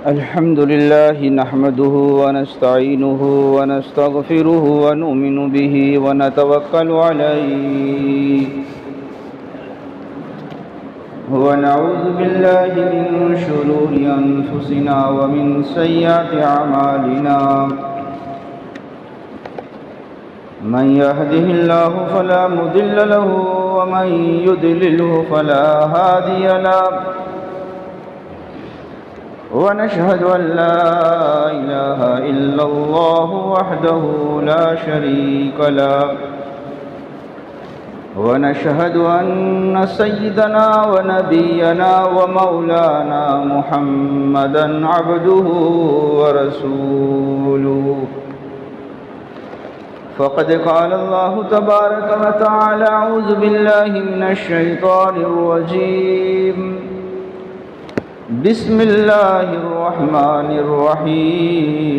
الحمد لله نحمده ونستعينه ونستغفره ونؤمن به ونتوكل عليه ونعوذ بالله من شرور أنفسنا ومن سيئات أعمالنا من يهده الله فلا مضل له ومن يضلله فلا هادي له ونشهد أن لا إله إلا الله وحده لا شريك له ونشهد أن سيدنا ونبينا ومولانا محمدا عبده ورسوله فقد قال الله تبارك وتعالى أعوذ بالله من الشيطان الرجيم بسم الله الرحمن الرحيم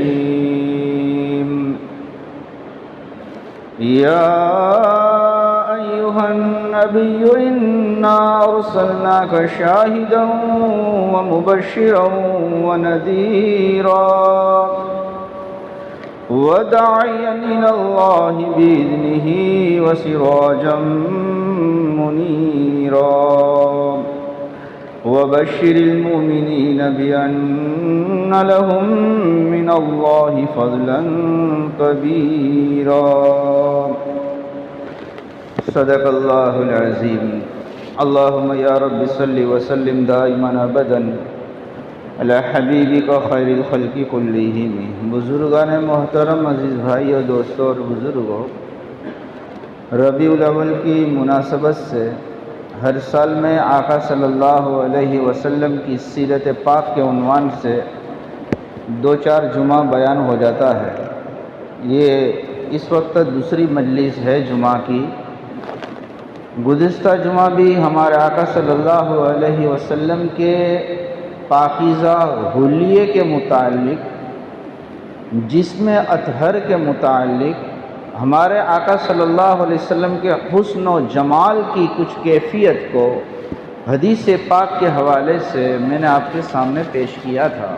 يا أيها النبي إنا أرسلناك شاهدا ومبشرا ونذيرا وداعيا إلى الله بإذنه وسراجا منيرا وبشر المؤمنين بأن لهم من الله فضلا كبيرا صدق الله العظيم اللهم يا رب صل وسلم دائما أبدا على حبیبک خیر الخلق کلہم۔ بزرگان محترم، عزیز بھائی اور دوستوں اور بزرگوں، ربیع الاول کی مناسبت سے ہر سال میں آقا صلی اللہ علیہ وسلم کی سیرت پاک کے عنوان سے 2-4 جمعہ بیان ہو جاتا ہے۔ یہ اس وقت دوسری مجلس ہے جمعہ کی۔ گزشتہ جمعہ بھی ہمارے آقا صلی اللہ علیہ وسلم کے پاکیزہ حلیے کے متعلق، جسم اطہر کے متعلق، ہمارے آقا صلی اللہ علیہ وسلم کے حسن و جمال کی کچھ کیفیت کو حدیث پاک کے حوالے سے میں نے آپ کے سامنے پیش کیا تھا،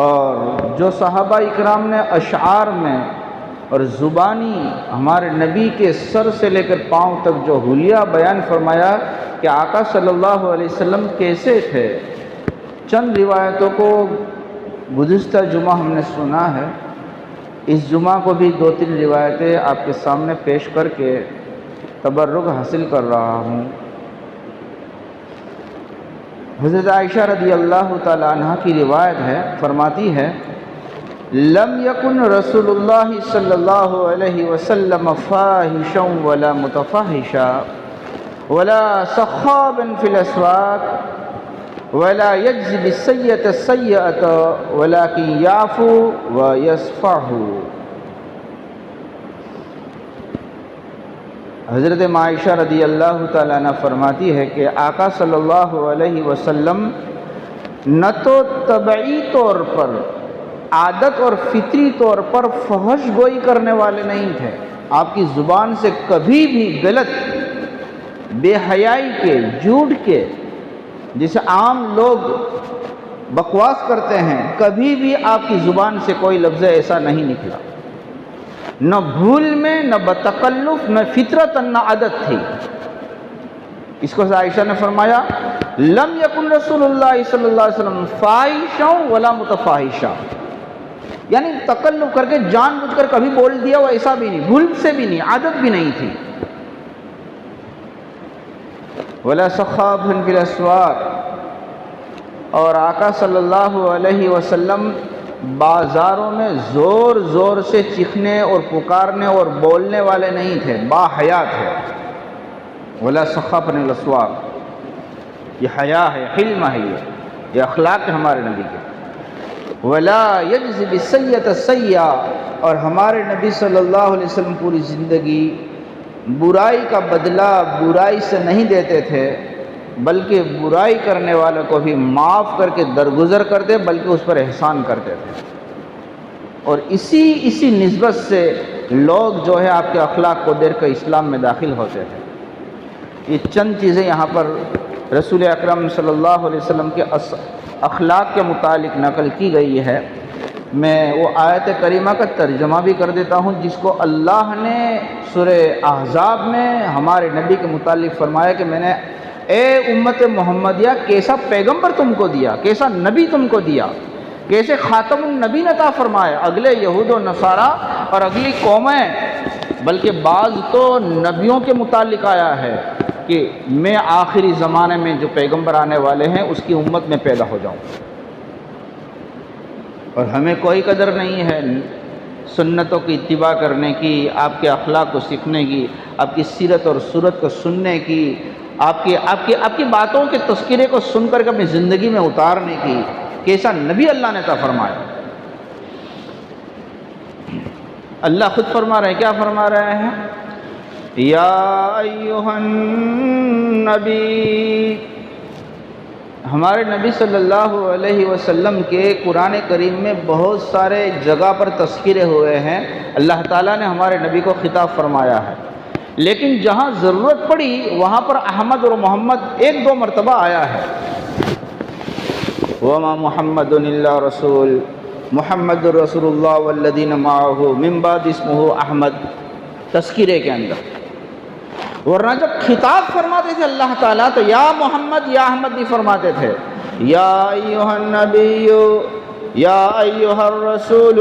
اور جو صحابہ اکرام نے اشعار میں اور زبانی ہمارے نبی کے سر سے لے کر پاؤں تک جو حلیہ بیان فرمایا کہ آقا صلی اللہ علیہ وسلم کیسے تھے، چند روایتوں کو گزشتہ جمعہ ہم نے سنا ہے۔ اس جمعہ کو بھی 2-3 روایتیں آپ کے سامنے پیش کر کے تبرک حاصل کر رہا ہوں۔ حضرت عائشہ رضی اللہ تعالی عنہ کی روایت ہے، فرماتی ہے لم یکن رسول اللہ صلی اللہ علیہ وسلم فاحشا ولا متفاحشا ولا سخابا فی الاسواق ولا يجزي بالسيئة السيئة ولكن يعفو ويصفح۔ حضرت عائشہ رضی اللہ تعالیٰ عنہ فرماتی ہے کہ آقا صلی اللہ علیہ وسلم نہ تو طبعی طور پر، عادت اور فطری طور پر فحش گوئی کرنے والے نہیں تھے۔ آپ کی زبان سے کبھی بھی غلط، بے حیائی کے، جھوٹ کے، جسے عام لوگ بکواس کرتے ہیں، کبھی بھی آپ کی زبان سے کوئی لفظ ایسا نہیں نکلا، نہ بھول میں، نہ بتکلف، نہ فطرت، نہ عادت تھی۔ اس کو عائشہ نے فرمایا لم یکن رسول اللہ صلی اللہ علیہ وسلم فاحشا ولا متفاحشا، یعنی تکلف کر کے جان بوجھ کر کبھی بول دیا وہ ایسا بھی نہیں، بھول سے بھی نہیں، عادت بھی نہیں تھی۔ ولا سخابا فی الاسواق، اور آقا صلی اللہ علیہ وسلم بازاروں میں زور زور سے چیخنے اور پکارنے اور بولنے والے نہیں تھے، با حیا تھے۔ ولا سخابا فی الاسواق، یہ حیا ہے، حلم ہے، یہ اخلاق ہے ہمارے نبی کے۔ ولا یجزی بالسیئۃ السیئۃ، اور ہمارے نبی صلی اللہ علیہ وسلم پوری زندگی برائی کا بدلہ برائی سے نہیں دیتے تھے، بلکہ برائی کرنے والوں کو بھی معاف کر کے درگزر کرتے، بلکہ اس پر احسان کرتے تھے۔ اور اسی نسبت سے لوگ جو ہے آپ کے اخلاق کو دیکھ کر اسلام میں داخل ہوتے تھے۔ یہ چند چیزیں یہاں پر رسول اکرم صلی اللہ علیہ وسلم کے اخلاق کے متعلق نقل کی گئی ہے۔ میں وہ آیت کریمہ کا ترجمہ بھی کر دیتا ہوں، جس کو اللہ نے سورہ احزاب میں ہمارے نبی کے متعلق فرمایا کہ میں نے اے امت محمدیہ کیسا پیغمبر تم کو دیا، کیسا نبی تم کو دیا، کیسے خاتم النبی عطا فرمایا۔ اگلے یہود و نصارہ اور اگلی قومیں، بلکہ بعض تو نبیوں کے متعلق آیا ہے کہ میں آخری زمانے میں جو پیغمبر آنے والے ہیں اس کی امت میں پیدا ہو جاؤں، اور ہمیں کوئی قدر نہیں ہے سنتوں کی اتباع کرنے کی، آپ کے اخلاق کو سیکھنے کی، آپ کی سیرت اور صورت کو سننے کی، آپ کی باتوں کے تذکرے کو سن کر کے اپنی زندگی میں اتارنے کی۔ کیسا نبی اللہ نے عطا فرمایا۔ اللہ خود فرما رہے ہیں، کیا فرما رہے ہیں؟ یا ایھا النبی، ہمارے نبی صلی اللہ علیہ وسلم کے قرآن کریم میں بہت سارے جگہ پر تذکرے ہوئے ہیں، اللہ تعالیٰ نے ہمارے نبی کو خطاب فرمایا ہے، لیکن جہاں ضرورت پڑی وہاں پر احمد اور محمد ایک دو مرتبہ آیا ہے۔ وما محمد الا رسول، محمد رسول اللہ والذین معہ من بعد اسمہ احمد، تذکرے کے اندر۔ ورنہ جب خطاب فرماتے تھے اللہ تعالیٰ تو یا محمد یا احمد نہیں فرماتے تھے، یا ایھا النبی، یا ایھا الرسول،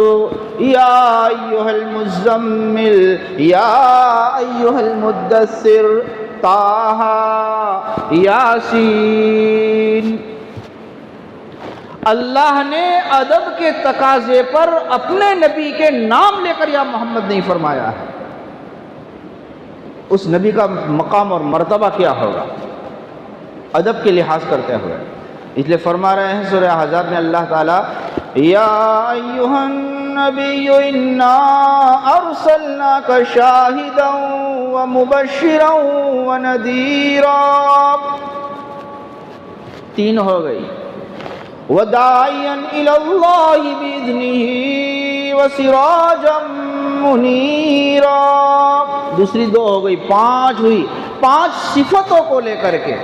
یا ایھا المزمل، یا ایھا المدثر، طٰ، یاسین۔ اللہ نے ادب کے تقاضے پر اپنے نبی کے نام لے کر یا محمد نہیں فرمایا ہے۔ اس نبی کا مقام اور مرتبہ کیا ہوگا ادب کے لحاظ کرتے ہوئے، اس لیے فرما رہے ہیں سورہ احزاب میں اللہ تعالیٰ، یا ایھا النبی انا ارسلناک شاہدا ومبشرا ونذیرا، تین ہو گئی، وداعیا الی اللہ باذنہ وسراجا منیرا، دوسری دو ہو گئی، پانچ ہوئی۔ پانچ صفتوں کو لے کر کے،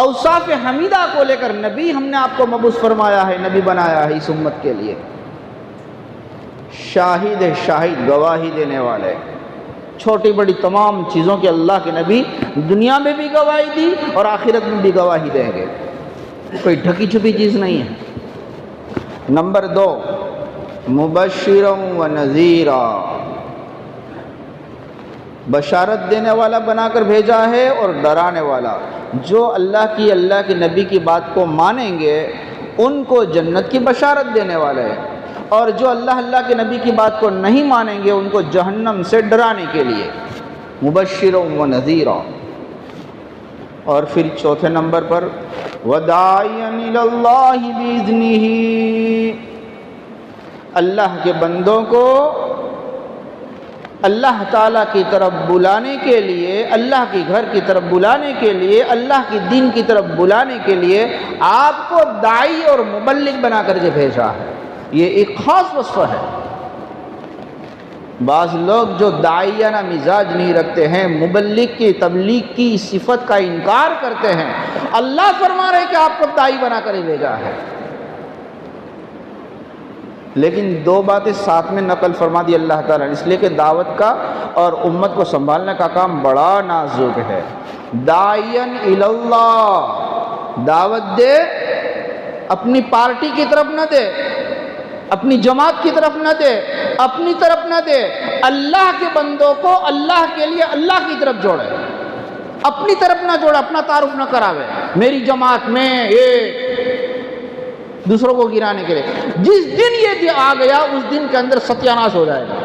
اوصاف حمیدہ کو لے کر نبی ہم نے آپ کو مبعوث فرمایا ہے، نبی بنایا ہے اس امت کے لیے۔ شاہد ہے، شاہد گواہی دینے والے، چھوٹی بڑی تمام چیزوں کے اللہ کے نبی دنیا میں بھی گواہی دی اور آخرت میں بھی گواہی دیں گے، کوئی ڈھکی چھپی چیز نہیں ہے۔ نمبر دو، مبشرا و نذیرا، بشارت دینے والا بنا کر بھیجا ہے اور ڈرانے والا۔ جو اللہ کے نبی کی بات کو مانیں گے ان کو جنت کی بشارت دینے والے ہیں، اور جو اللہ کے نبی کی بات کو نہیں مانیں گے ان کو جہنم سے ڈرانے کے لیے، مبشرا و نذیرا۔ اور پھر چوتھے نمبر پر وداعیا الی اللہ باذنہ، اللہ کے بندوں کو اللہ تعالیٰ کی طرف بلانے کے لیے، اللہ کے گھر کی طرف بلانے کے لیے، اللہ کی دین کی طرف بلانے کے لیے آپ کو داعی اور مبلغ بنا کر کے بھیجا ہے۔ یہ ایک خاص وصف ہے۔ بعض لوگ جو داعیانہ مزاج نہیں رکھتے ہیں، مبلغ کی تبلیغ کی صفت کا انکار کرتے ہیں، اللہ فرما رہے کہ آپ کو داعی بنا کر ہی بھیجا ہے۔ لیکن دو باتیں ساتھ میں نقل فرما دی اللہ تعالیٰ نے، اس لیے کہ دعوت کا اور امت کو سنبھالنے کا کام بڑا نازک ہے۔ داعین الی اللہ، دعوت دے، اپنی پارٹی کی طرف نہ دے، اپنی جماعت کی طرف نہ دے، اپنی طرف نہ دے، اللہ کے بندوں کو اللہ کے لیے اللہ کی طرف جوڑے، اپنی طرف نہ جوڑے، اپنا تعارف نہ کراوے میری جماعت میں، یہ دوسروں کو گرانے کے لیے۔ جس دن یہ آ گیا اس دن کے اندر ستیہ ناش ہو جائے گا۔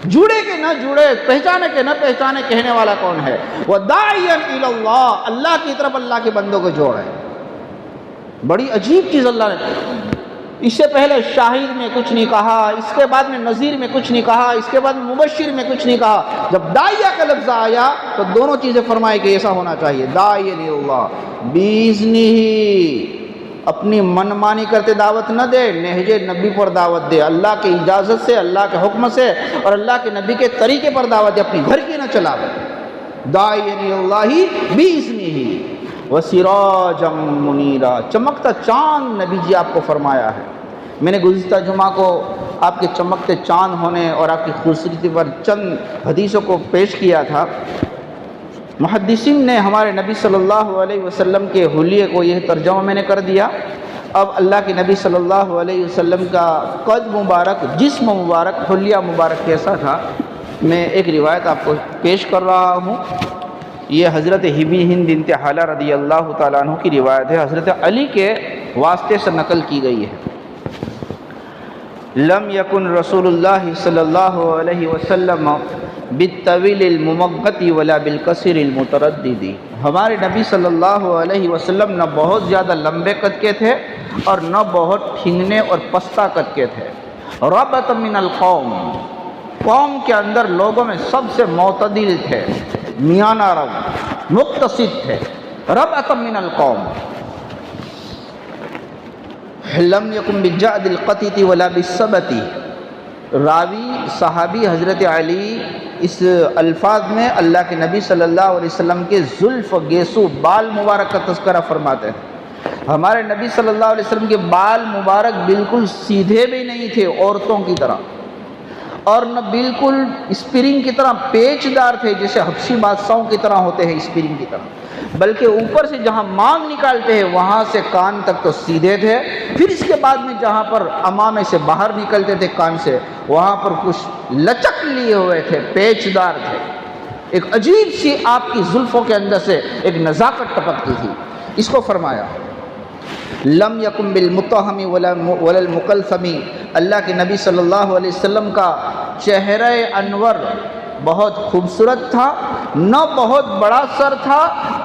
جڑے کہ نہ جڑے، پہچانے کہ نہ پہچانے کہنے والا کون ہے؟ وَدَاعِيًا إِلَى اللَّهِ، اللہ کی طرف اللہ کے بندوں کو جوڑے۔ بڑی عجیب چیز اللہ نے، اس سے پہلے شاہد میں کچھ نہیں کہا، اس کے بعد میں نذیر میں کچھ نہیں کہا، اس کے بعد مبشر میں کچھ نہیں کہا۔ جب داعیہ کا لفظ آیا تو دونوں چیزیں فرمائی کہ ایسا ہونا چاہیے۔ داعیہ اللہ بِإِذْنِهِ، اپنی منمانی کرتے دعوت نہ دے، نہج نبی پر دعوت دے، اللہ کی اجازت سے، اللہ کے حکم سے اور اللہ کے نبی کے طریقے پر دعوت دے، اپنی گھر کی نہ چلاوے۔ داعیہ اللہ بِإِذْنِهِ وَسِرَاجًا مُنِيرًا، چمکتا چاند نبی جی آپ کو فرمایا ہے۔ میں نے گزشتہ جمعہ کو آپ کے چمکتے چاند ہونے اور آپ کی خوبصورتی پر چند حدیثوں کو پیش کیا تھا۔ محدثین نے ہمارے نبی صلی اللہ علیہ وسلم کے حلیے کو یہ ترجمہ میں نے کر دیا۔ اب اللہ کے نبی صلی اللہ علیہ وسلم کا قد مبارک، جسم مبارک، حلیہ مبارک کیسا تھا، میں ایک روایت آپ کو پیش کر رہا ہوں۔ یہ حضرت ہبی ہند بنت حالہ رضی اللہ تعالیٰ عنہ کی روایت ہے، حضرت علی کے واسطے سے نقل کی گئی ہے۔ لم یکن رسول اللہ صلی اللہ علیہ وسلم بالطویل الممغط ولا بالقصر المتردد، ہمارے نبی صلی اللہ علیہ وسلم نہ بہت زیادہ لمبے قد کے تھے اور نہ بہت ٹھنگنے اور پستہ قد کے تھے۔ ربط من القوم، قوم کے اندر لوگوں میں سب سے معتدل تھے، میانہ رو، مقتصد تھے۔ ربط من القوم، لم یکن بالجعد القطیط ولا بالسبط، راوی صحابی حضرت علی اس الفاظ میں اللہ کے نبی صلی اللہ علیہ وسلم کے زلف گیسو بال مبارک کا تذکرہ فرماتے ہیں۔ ہمارے نبی صلی اللہ علیہ وسلم کے بال مبارک بالکل سیدھے بھی نہیں تھے عورتوں کی طرح، اور نہ بالکل اسپرنگ کی طرح پیچ دار تھے جیسے حبشی بادشاہوں کی طرح ہوتے ہیں اسپرنگ کی طرح، بلکہ اوپر سے جہاں مانگ نکالتے ہیں وہاں سے کان تک تو سیدھے تھے، پھر اس کے بعد میں جہاں پر امامے سے باہر نکلتے تھے کان سے وہاں پر کچھ لچک لیے ہوئے تھے، پیچ دار تھے۔ ایک عجیب سی آپ کی زلفوں کے اندر سے ایک نزاکت ٹپکتی تھی۔ اس کو فرمایا لم یکن بالمتہم ولا المقلثم، اللہ کے نبی صلی اللہ علیہ وسلم کا چہرہ انور بہت خوبصورت تھا، نہ بہت بڑا سر تھا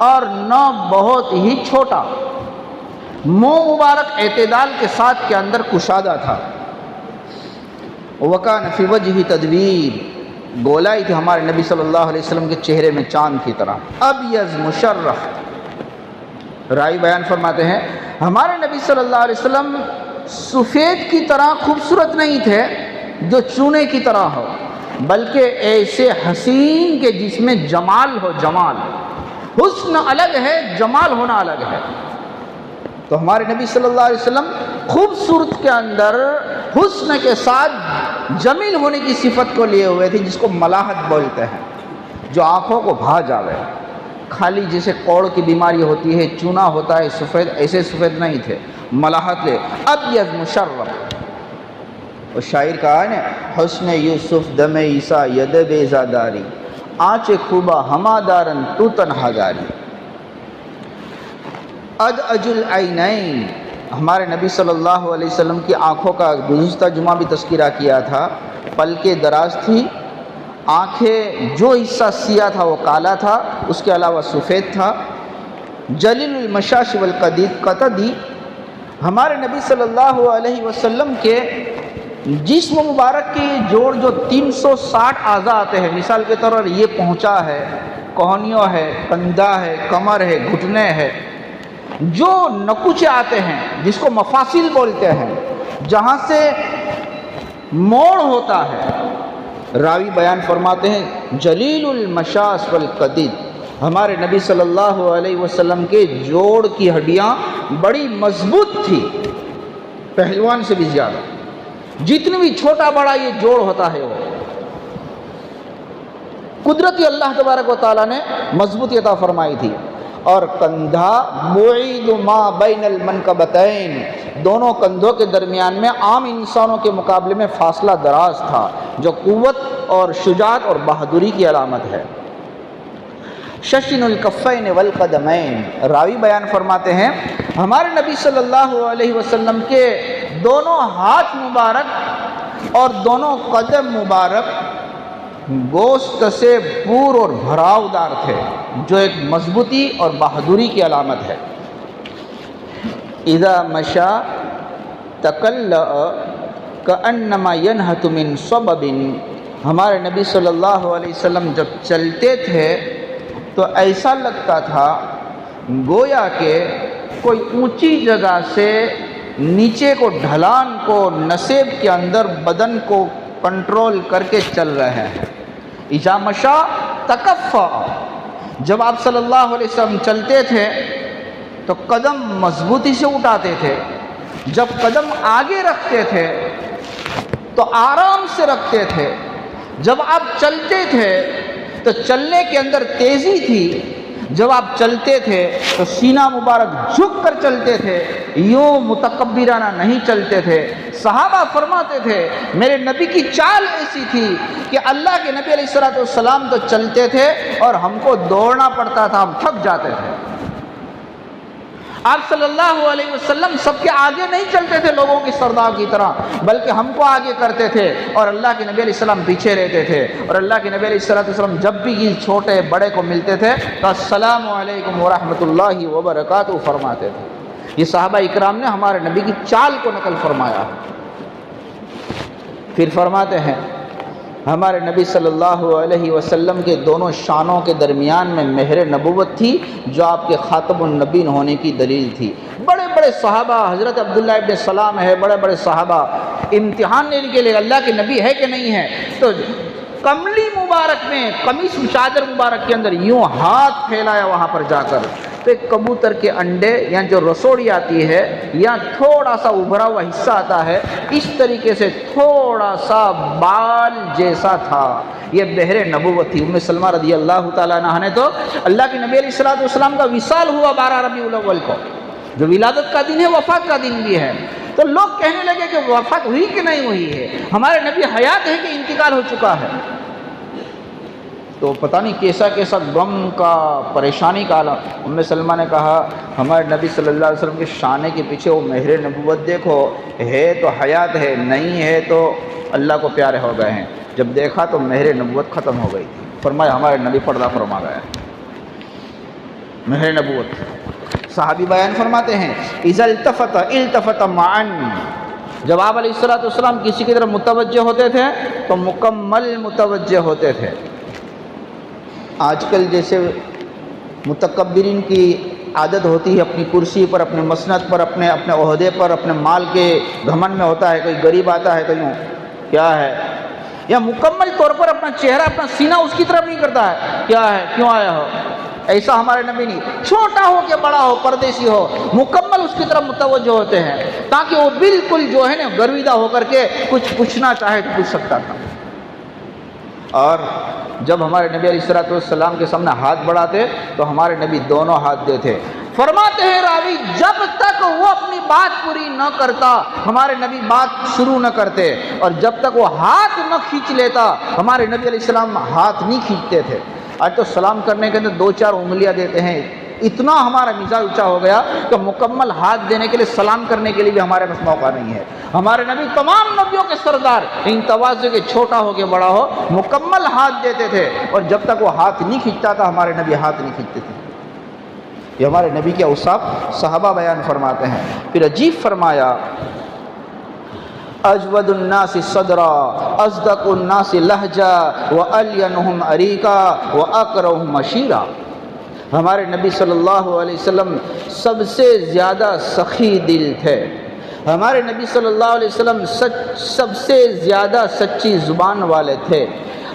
اور نہ بہت ہی چھوٹا، منہ مبارک اعتدال کے ساتھ کے اندر کشادہ تھا۔ وکان فی وجہ تدویر، گولائی تھی ہمارے نبی صلی اللہ علیہ وسلم کے چہرے میں چاند کی طرح۔ ابیض مشرف، راوی بیان فرماتے ہیں ہمارے نبی صلی اللہ علیہ وسلم سفید کی طرح خوبصورت نہیں تھے جو چونے کی طرح ہو، بلکہ ایسے حسین کے جس میں جمال ہو، جمال، حسن الگ ہے، جمال ہونا الگ ہے۔ تو ہمارے نبی صلی اللہ علیہ وسلم خوبصورت کے اندر حسن کے ساتھ جمیل ہونے کی صفت کو لیے ہوئے تھے، جس کو ملاحت بولتے ہیں، جو آنکھوں کو بھا جاوے۔ خالی جیسے کوڑ کی بیماری ہوتی ہے، چونا ہوتا ہے سفید، ایسے سفید نہیں تھے، ملاحت لے۔ ابیض مشرف، اور شاعر کہا ہے نا، حسن یوسف دم عیسیٰ ید بیضا داری، آنچ خوبا ہما دارن تو تنہا داری۔ اد اجل عینین، ہمارے نبی صلی اللہ علیہ وسلم کی آنکھوں کا گزشتہ جمعہ بھی تذکرہ کیا تھا، پلکیں دراز تھی، آنکھیں جو حصہ سیاہ تھا وہ کالا تھا، اس کے علاوہ سفید تھا۔ جلیل المشاش والقدی، ہمارے نبی صلی اللہ علیہ وسلم کے جسم مبارک کے جوڑ جو 360 اعضاء آتے ہیں، مثال کے طور پر یہ پہنچا ہے، کوہنیوں ہے، کندھا ہے، کمر ہے، گھٹنے ہے، جو نکوچے آتے ہیں جس کو مفاصل بولتے ہیں، جہاں سے موڑ ہوتا ہے، راوی بیان فرماتے ہیں جلیل المشاس والقدید، ہمارے نبی صلی اللہ علیہ وسلم کے جوڑ کی ہڈیاں بڑی مضبوط تھی، پہلوان سے بھی زیادہ، جتنی بھی چھوٹا بڑا یہ جوڑ ہوتا ہے وہ قدرتی اللہ تبارک و تعالیٰ نے مضبوطی عطا فرمائی تھی۔ اور کندھا بعید ما بین المنکبتین، دونوں کندھوں کے درمیان میں عام انسانوں کے مقابلے میں فاصلہ دراز تھا، جو قوت اور شجاعت اور بہادری کی علامت ہے۔ ششن الکفین والقدمین، راوی بیان فرماتے ہیں ہمارے نبی صلی اللہ علیہ وسلم کے دونوں ہاتھ مبارک اور دونوں قدم مبارک گوشت سے پور اور بھراؤدار تھے، جو ایک مضبوطی اور بہادری کی علامت ہے۔ اذا مشى تقلع کانما ینحت من صبب، ہمارے نبی صلی اللہ علیہ وسلم جب چلتے تھے تو ایسا لگتا تھا گویا کہ کوئی اونچی جگہ سے نیچے کو ڈھلان کو نصیب کے اندر بدن کو کنٹرول کر کے چل رہے ہیں۔ اذا مشى تکفأ، جب آپ صلی اللہ علیہ وسلم چلتے تھے تو قدم مضبوطی سے اٹھاتے تھے، جب قدم آگے رکھتے تھے تو آرام سے رکھتے تھے، جب آپ چلتے تھے تو چلنے کے اندر تیزی تھی، جب آپ چلتے تھے تو سینہ مبارک جھک کر چلتے تھے، یوں متکبرانہ نہیں چلتے تھے۔ صحابہ فرماتے تھے میرے نبی کی چال ایسی تھی کہ اللہ کے نبی علیہ الصلوۃ والسلام تو چلتے تھے اور ہم کو دوڑنا پڑتا تھا، ہم تھک جاتے تھے۔ آپ صلی اللہ علیہ وسلم سب کے آگے نہیں چلتے تھے لوگوں کی سردار کی طرح، بلکہ ہم کو آگے کرتے تھے اور اللہ کے نبی علیہ السلام پیچھے رہتے تھے۔ اور اللہ کے نبی علیہ السلام جب بھی چھوٹے بڑے کو ملتے تھے تو السلام علیکم ورحمۃ اللہ وبرکاتہ فرماتے تھے۔ یہ صحابہ اکرام نے ہمارے نبی کی چال کو نقل فرمایا۔ پھر فرماتے ہیں ہمارے نبی صلی اللہ علیہ وسلم کے دونوں شانوں کے درمیان میں مہر نبوت تھی، جو آپ کے خاتم النبیین ہونے کی دلیل تھی۔ بڑے بڑے صحابہ، حضرت عبداللہ ابن سلام ہے، بڑے بڑے صحابہ امتحان لینے کے لیے اللہ کے نبی ہے کہ نہیں ہے، تو کملی مبارک میں، قمیص چادر مبارک کے اندر یوں ہاتھ پھیلایا وہاں پر جا کر، تو ایک کبوتر کے انڈے یا جو رسوڑی آتی ہے یا تھوڑا سا ابھرا ہوا حصہ آتا ہے، اس طریقے سے تھوڑا سا بال جیسا تھا۔ یہ بہر نبوت تھی۔ ام سلمہ رضی اللہ تعالیٰ عنہ نے تو اللہ کے نبی علیہ السلام کا وصال ہوا 12 ربیع الاول کو، جو ولادت کا دن ہے، وفات کا دن بھی ہے، تو لوگ کہنے لگے کہ وفات ہوئی کہ نہیں ہوئی ہے، ہمارے نبی حیات ہے کہ انتقال ہو چکا ہے؟ تو پتہ نہیں کیسا کیسا غم کا، پریشانی کا عالم۔ ام سلمہ نے کہا ہمارے نبی صلی اللہ علیہ وسلم کے شانے کے پیچھے وہ مہر نبوت دیکھو، ہے تو حیات ہے، نہیں ہے تو اللہ کو پیارے ہو گئے ہیں۔ جب دیکھا تو مہر نبوت ختم ہو گئی تھی۔ فرمایا ہمارے نبی پردہ فرما گئے۔ مہر نبوت، صحابی بیان فرماتے ہیں اذا التفت معا، جب آپ علیہ السلام کسی کی طرف متوجہ ہوتے تھے تو مکمل متوجہ ہوتے تھے۔ آج کل جیسے متکبرین کی عادت ہوتی ہے، اپنی کرسی پر، اپنے مسند پر، اپنے عہدے پر، اپنے مال کے گھمنڈ میں ہوتا ہے، کوئی غریب آتا ہے تو یوں کیا ہے، یا مکمل طور پر اپنا چہرہ، اپنا سینہ اس کی طرف نہیں کرتا ہے، کیا ہے، کیوں آیا ہو، ایسا ہمارے نبی نہیں، چھوٹا ہو کہ بڑا ہو، پردیسی ہو، مکمل اس کی طرف متوجہ ہوتے ہیں، تاکہ وہ بالکل جو ہے نا گرویدہ ہو کر کے کچھ پوچھنا چاہے تو پوچھ سکتا تھا۔ اور جب ہمارے نبی علیہ السلام کے سامنے ہاتھ بڑھاتے تو ہمارے نبی دونوں ہاتھ دیتے۔ فرماتے ہیں راوی جب تک وہ اپنی بات پوری نہ کرتا ہمارے نبی بات شروع نہ کرتے، اور جب تک وہ ہاتھ نہ کھینچ لیتا ہمارے نبی علیہ السلام ہاتھ نہیں کھینچتے تھے۔ آج تو سلام کرنے کے اندر 2-4 انگلیاں دیتے ہیں، اتنا ہمارا مزاج اونچا ہو گیا کہ مکمل ہاتھ دینے کے لیے، سلام کرنے کے لیے بھی ہمارے پاس موقع نہیں ہے۔ ہمارے نبی تمام نبیوں کے سردار، ان تواضع کے چھوٹا ہو کے بڑا ہو، مکمل ہاتھ دیتے تھے، اور جب تک وہ ہاتھ نہیں کھینچتا تھا ہمارے نبی ہاتھ نہیں کھینچتے تھے۔ یہ ہمارے نبی کے اوصاف صحابہ بیان فرماتے ہیں۔ پھر عجیب فرمایا اجود الناس صدرا اصدق الناس لہجہ والینہم عریقا واقرہم عشیرا، ہمارے نبی صلی اللہ علیہ وسلم سب سے زیادہ سخی دل تھے، ہمارے نبی صلی اللہ علیہ وسلم سب سے زیادہ سچی زبان والے تھے،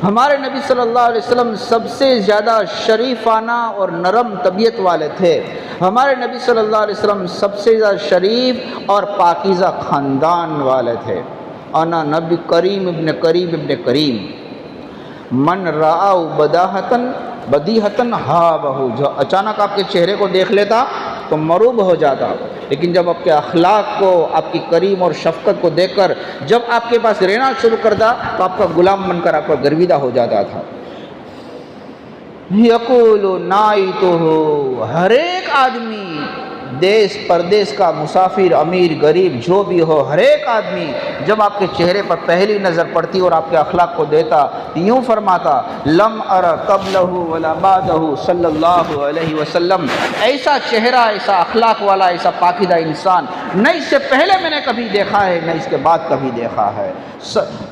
ہمارے نبی صلی اللہ علیہ وسلم سب سے زیادہ شریفانہ اور نرم طبیعت والے تھے، ہمارے نبی صلی اللہ علیہ وسلم سب سے زیادہ شریف اور پاکیزہ خاندان والے تھے۔ انا نبی کریم ابن کریم ابن کریم، من رآ بدیہتن ہا بہو، جو اچانک آپ کے چہرے کو دیکھ لیتا تو مروب ہو جاتا، لیکن جب آپ کے اخلاق کو، آپ کی کریم اور شفقت کو دیکھ کر جب آپ کے پاس رہنا شروع کرتا تو آپ کا غلام بن کر آپ کا گرویدہ ہو جاتا تھا۔ یقول نائتہ، ہر ایک آدمی دیس پردیس کا مسافر، امیر غریب جو بھی ہو، ہر ایک آدمی جب آپ کے چہرے پر پہلی نظر پڑتی اور آپ کے اخلاق کو دیتا، یوں فرماتا لم ار قبلہ ولا بعدہ صلی اللہ علیہ وسلم، ایسا چہرہ، ایسا اخلاق والا، ایسا پاکیزہ انسان نہ اس سے پہلے میں نے کبھی دیکھا ہے، نہ اس کے بعد کبھی دیکھا ہے۔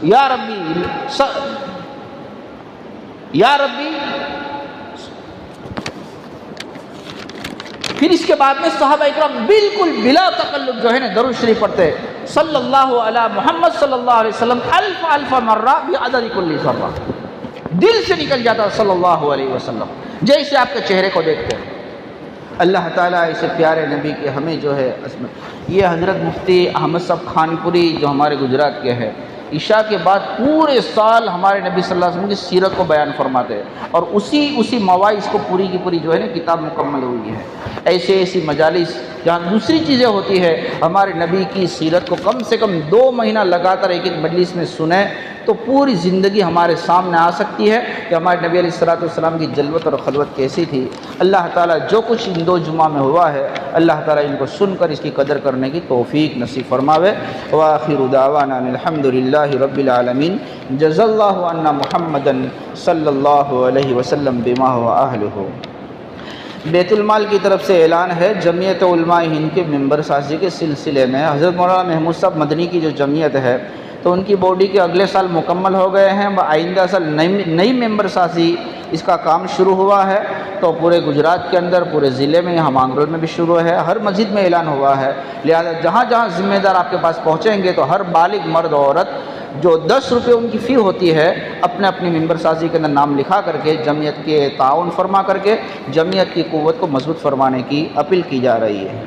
یا ربی پھر اس کے بعد میں صحابہ اکرام بالکل بلا تکلف جو ہے نا درود شریف پڑھتے، صلی اللہ علی محمد صلی اللہ علیہ وسلم الف الف مرہ بعدد کل ذرہ، دل سے نکل جاتا صلی اللہ علیہ وسلم، جیسے آپ کے چہرے کو دیکھتے ہیں۔ اللہ تعالیٰ ایسے پیارے نبی کے ہمیں جو ہے یہ حضرت مفتی احمد صاحب خانپوری جو ہمارے گجرات کے ہیں، عشاء کے بعد پورے سال ہمارے نبی صلی اللہ علیہ وسلم کی سیرت کو بیان فرماتے ہیں، اور اسی مواعظ کو پوری کی پوری جو ہے نا کتاب مکمل ہوئی ہے۔ ایسی مجالس جہاں دوسری چیزیں ہوتی ہے، ہمارے نبی کی سیرت کو کم سے کم 2 مہینہ لگاتار ایک مجلس میں سنیں تو پوری زندگی ہمارے سامنے آ سکتی ہے کہ ہمارے نبی علیہ السلام کی جلوت اور خلوت کیسی تھی۔ اللہ تعالیٰ جو کچھ ان 2 جمعہ میں ہوا ہے، اللہ تعالیٰ ان کو سن کر اس کی قدر کرنے کی توفیق نصیب فرماوے۔ وآخر دعوانا الحمد للہ رب العالمین، جزا اللہ عنا محمدا صلی اللہ علیہ وسلم بما هو اہلہ۔ بیت المال کی طرف سے اعلان ہے، جمعیت علماء ہند کے ممبر سازی کے سلسلے میں حضرت مولانا محمود صاحب مدنی کی جو جمعیت ہے تو ان کی باڈی کے اگلے سال مکمل ہو گئے ہیں، آئندہ سال نئی ممبر سازی اس کا کام شروع ہوا ہے، تو پورے گجرات کے اندر، پورے ضلع میں، یہاں مانگرول میں بھی شروع ہے، ہر مسجد میں اعلان ہوا ہے، لہذا جہاں جہاں ذمہ دار آپ کے پاس پہنچیں گے تو ہر بالغ مرد و عورت جو 10 روپے ان کی فی ہوتی ہے، اپنی ممبر سازی کے اندر نام لکھا کر کے جمعیت کے تعاون فرما کر کے جمعیت کی قوت کو مضبوط فرمانے کی اپیل کی جا رہی ہے۔